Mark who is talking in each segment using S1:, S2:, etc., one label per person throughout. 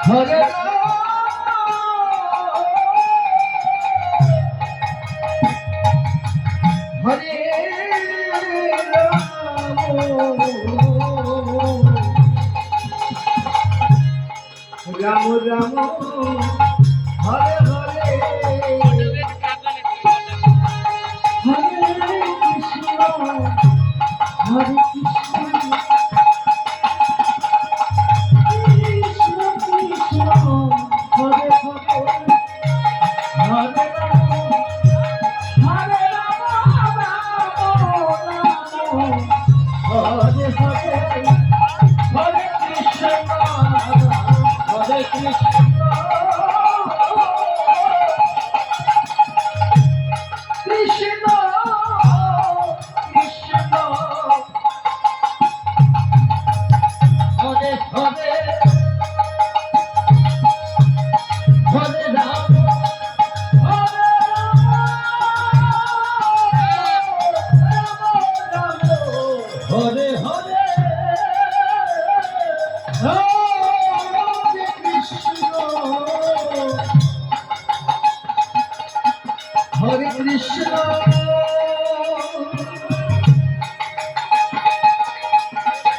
S1: হরে হরে রাম রাম হরে হরে হরে কৃষ্ণ হরে Krishna Hare Krishna,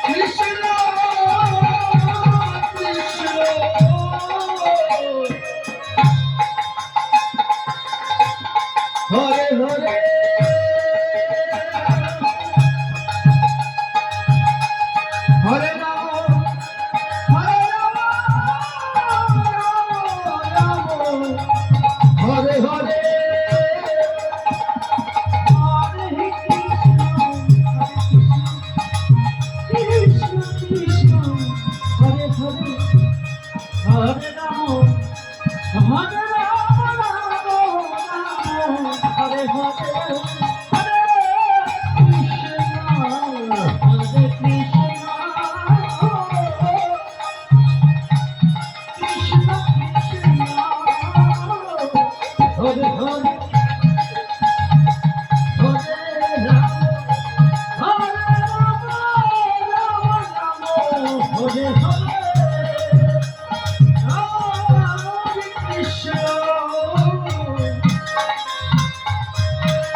S1: Krishna, Krishna, Hare Hare, Hare Rama, Hare Rama, Hare Hare. Hare Krishna, Krishna, Krishna, Hare Hare, Hare Rama, Hare Rama, Rama, Hare Hare.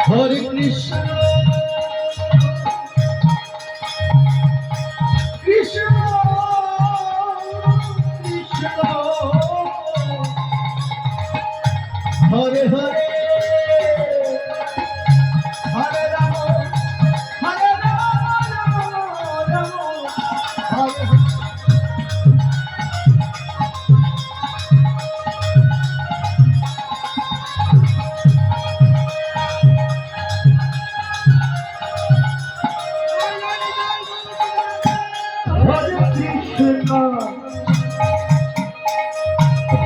S1: Hare Krishna, Krishna, Krishna, Hare Hare, Hare Rama, Hare Rama, Hare Hare,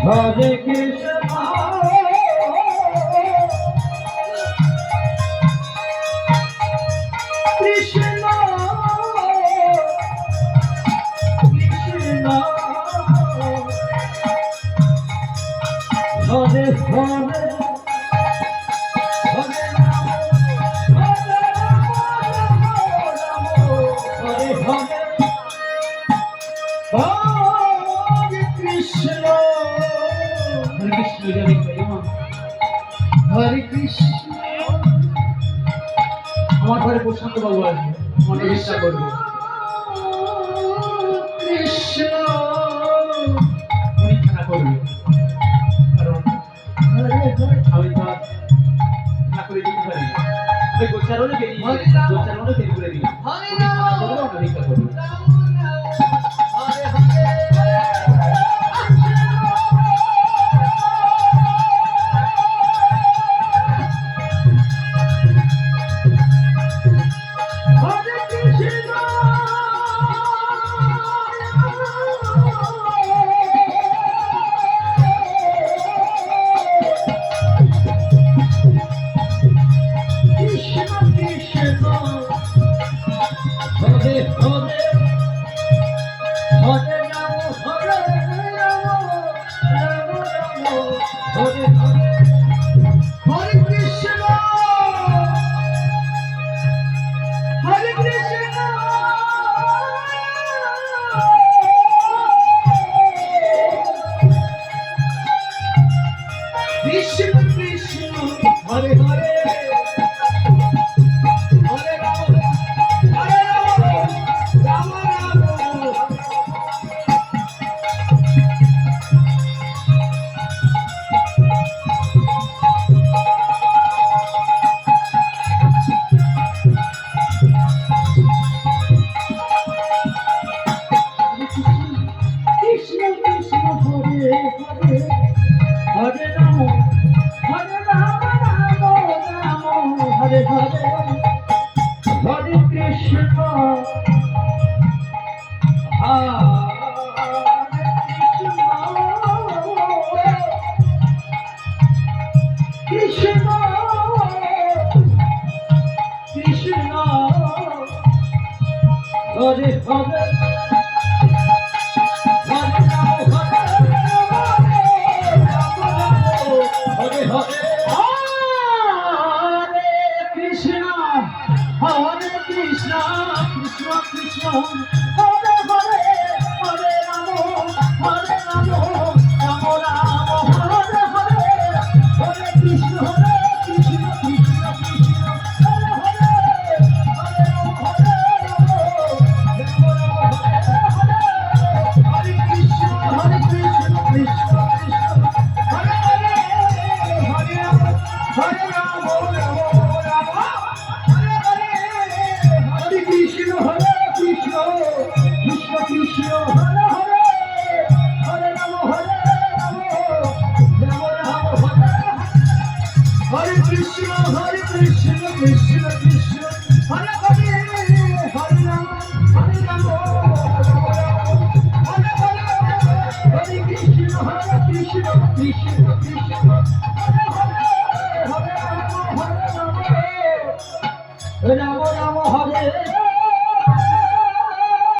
S1: Hare Krishna. হরে কৃষ্ণ আমার ঘরে প্রশান্ত বাবু আসবে মনে ইচ্ছা করবে কৃষ্ণ পরীক্ষা করবে কারণ আমি তো না করে দিতে পারি গোচারণে বেরিয়ে করে দিই পরীক্ষা করবে
S2: কৃষ্ণ হরে হরে হরে রাম রাম রাম হরে হরে হরে কৃষ্ণ কৃষ্ণ কৃষ্ণ হরে হরে হরে কৃষ্ণ হরে কৃষ্ণ কৃষ্ণ কৃষ্ণ হরে হরে হরে রাম রাম রাম হরে হরে হরে কৃষ্ণ কৃষ্ণ কৃষ্ণ হরে হরে হরে রাম হরে কৃষ্ণ কৃষ্ণ কৃষ্ণ হরে হরে হরে রাম হরে রাম হরে কৃষ্ণ কৃষ্ণ কৃষ্ণ হরে হরে হরে রাম রাম রাম হরে হরে কৃষ্ণ কৃষ্ণ কৃষ্ণ হরে হরে হরে রাম হরে হরে হরে কৃষ্ণ কৃষ্ণ